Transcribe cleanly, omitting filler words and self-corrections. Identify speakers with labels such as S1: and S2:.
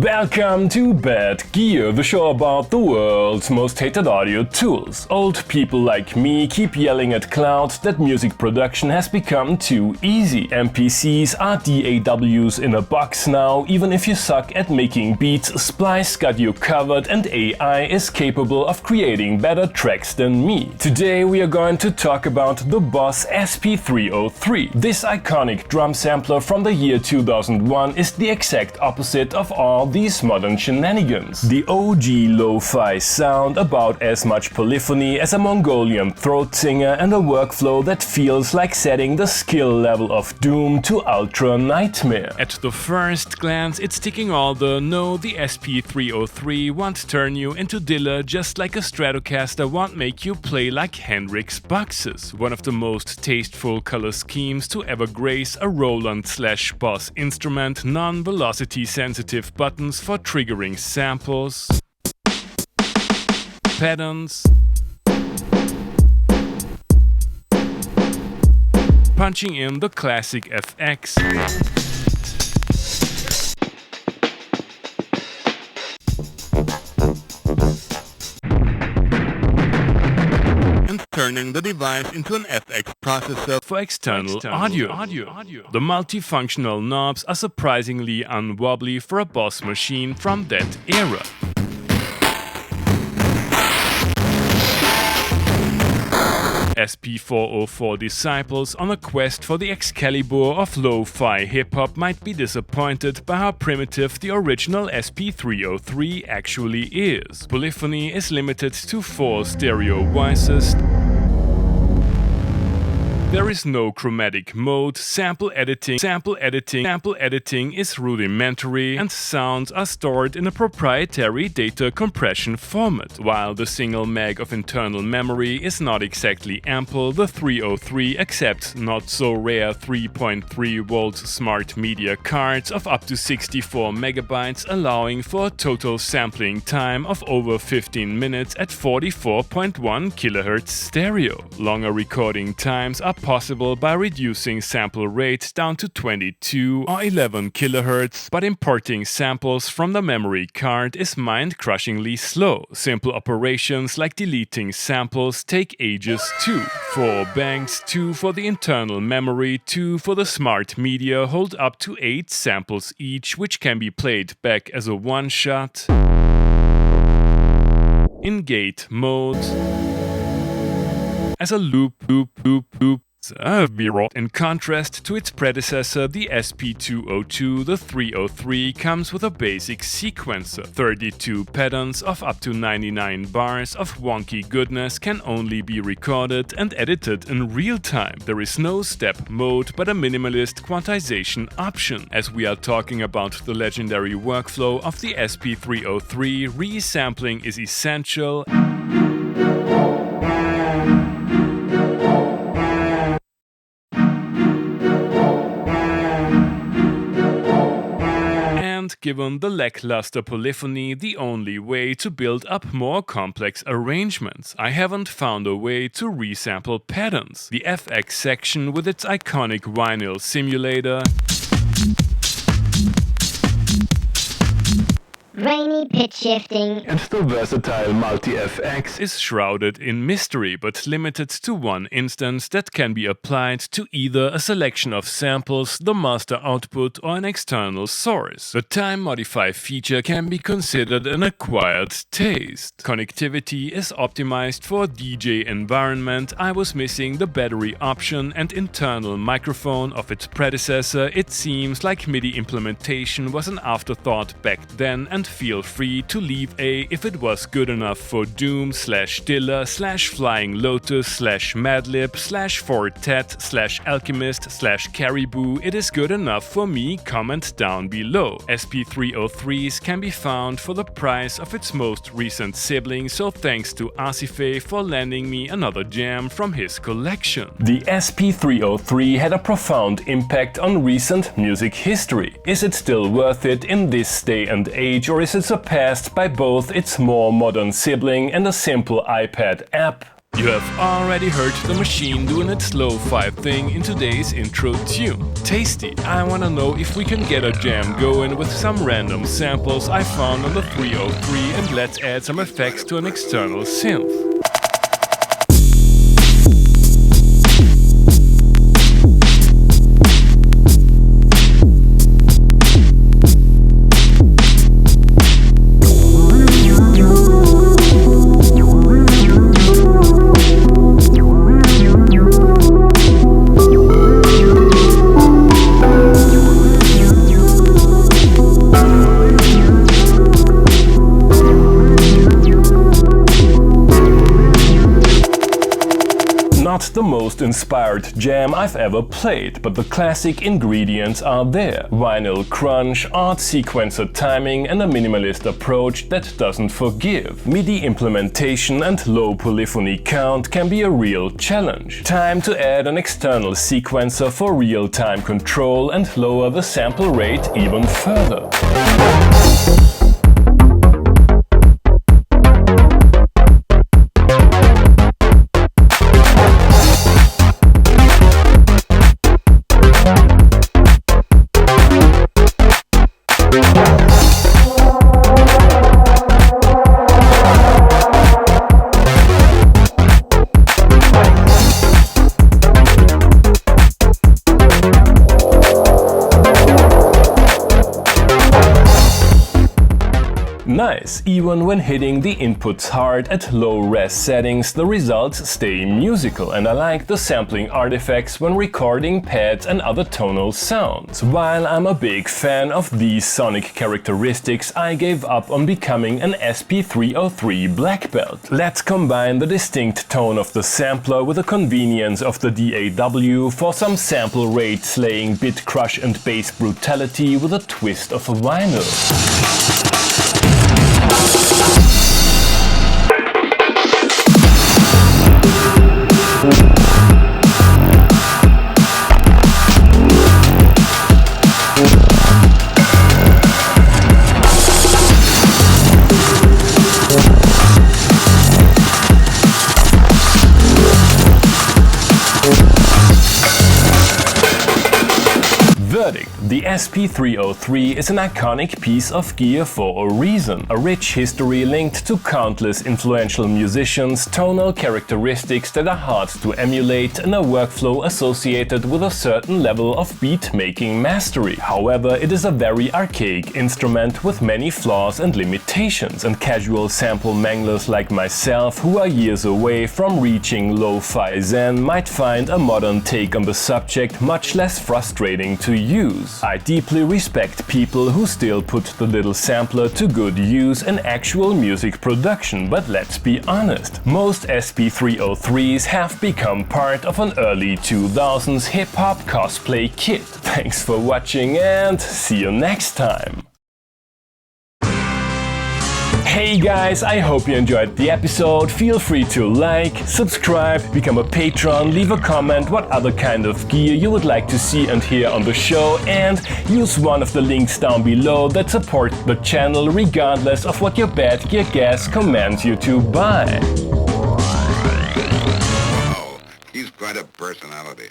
S1: Welcome to Bad Gear, the show about the world's most hated audio tools. Old people like me keep yelling at clouds that music production has become too easy. MPCs are DAWs in a box now. Even if you suck at making beats, Splice got you covered and AI is capable of creating better tracks than me. Today we are going to talk about the Boss SP303. This iconic drum sampler from the year 2001 is the exact opposite of all these modern shenanigans. The OG lo-fi sound, about as much polyphony as a Mongolian throat singer, and a workflow that feels like setting the skill level of Doom to Ultra Nightmare.
S2: At the first glance, it's ticking all the no, the SP303 won't turn you into Dilla, just like a Stratocaster won't make you play like Hendrix boxes. One of the most tasteful color schemes to ever grace a Roland/Boss instrument, non-velocity sensitive buttons for triggering samples, patterns, punching in the classic FX, and turning the device into an FX processor for external audio. The multifunctional knobs are surprisingly unwobbly for a Boss machine from that era. SP404 disciples on a quest for the Excalibur of lo-fi hip-hop might be disappointed by how primitive the original SP303 actually is. Polyphony is limited to 4 stereo voices. There is no chromatic mode, sample editing is rudimentary, and sounds are stored in a proprietary data compression format. While the single meg of internal memory is not exactly ample, the 303 accepts not so rare 3.3 volt smart media cards of up to 64 megabytes, allowing for a total sampling time of over 15 minutes at 44.1 kHz stereo. Longer recording times are possible by reducing sample rates down to 22 or 11 kHz, but importing samples from the memory card is mind-crushingly slow. Simple operations like deleting samples take ages too. 4 banks, 2 for the internal memory, 2 for the smart media, hold up to 8 samples each, which can be played back as a one-shot in gate mode, as a loop. In contrast to its predecessor, the SP202, the 303 comes with a basic sequencer. 32 patterns of up to 99 bars of wonky goodness can only be recorded and edited in real time. There is no step mode, but a minimalist quantization option. As we are talking about the legendary workflow of the SP303, resampling is essential. Given the lackluster polyphony, the only way to build up more complex arrangements. I haven't found a way to resample patterns. The FX section with its iconic vinyl simulator,
S3: grainy pitch shifting,
S1: and the versatile multi-FX
S2: is shrouded in mystery, but limited to one instance that can be applied to either a selection of samples, the master output, or an external source. The time modify feature can be considered an acquired taste. Connectivity is optimized for DJ environment. I was missing the battery option and internal microphone of its predecessor. It seems like Midi implementation was an afterthought back then, and feel free to leave if it was good enough for Doom/Dilla/Flying Lotus/Madlib/Fortet/Alchemist/Caribou, it is good enough for me, comment down below. SP303s can be found for the price of its most recent sibling, so thanks to ASIFEH for lending me another jam from his collection.
S1: The SP303 had a profound impact on recent music history. Is it still worth it in this day and age, or is it surpassed by both its more modern sibling and a simple iPad app?
S2: You have already heard the machine doing its lo-fi thing in today's intro tune. Tasty, I wanna know if we can get a jam going with some random samples I found on the 303, and let's add some effects to an external synth.
S1: Not the most inspired jam I've ever played, but the classic ingredients are there. Vinyl crunch, art sequencer timing and a minimalist approach that doesn't forgive. Midi implementation and low polyphony count can be a real challenge. Time to add an external sequencer for real-time control and lower the sample rate even further. Nice, even when hitting the inputs hard at low res settings, the results stay musical, and I like the sampling artifacts when recording pads and other tonal sounds. While I'm a big fan of these sonic characteristics, I gave up on becoming an SP303 black belt. Let's combine the distinct tone of the sampler with the convenience of the DAW for some sample rate slaying bit crush and bass brutality with a twist of vinyl. Verdict. The SP303 is an iconic piece of gear for a reason. A rich history linked to countless influential musicians, tonal characteristics that are hard to emulate, and a workflow associated with a certain level of beat-making mastery. However, it is a very archaic instrument with many flaws and limitations, and casual sample manglers like myself, who are years away from reaching lo-fi zen, might find a modern take on the subject much less frustrating to use. I deeply respect people who still put the little sampler to good use in actual music production, but let's be honest, most SP303s have become part of an early 2000s hip-hop cosplay kit. Thanks for watching and see you next time! Hey guys, I hope you enjoyed the episode. Feel free to like, subscribe, become a patron, leave a comment what other kind of gear you would like to see and hear on the show, and use one of the links down below that support the channel regardless of what your bad gear gas commands you to buy.
S4: Wow, he's quite a personality.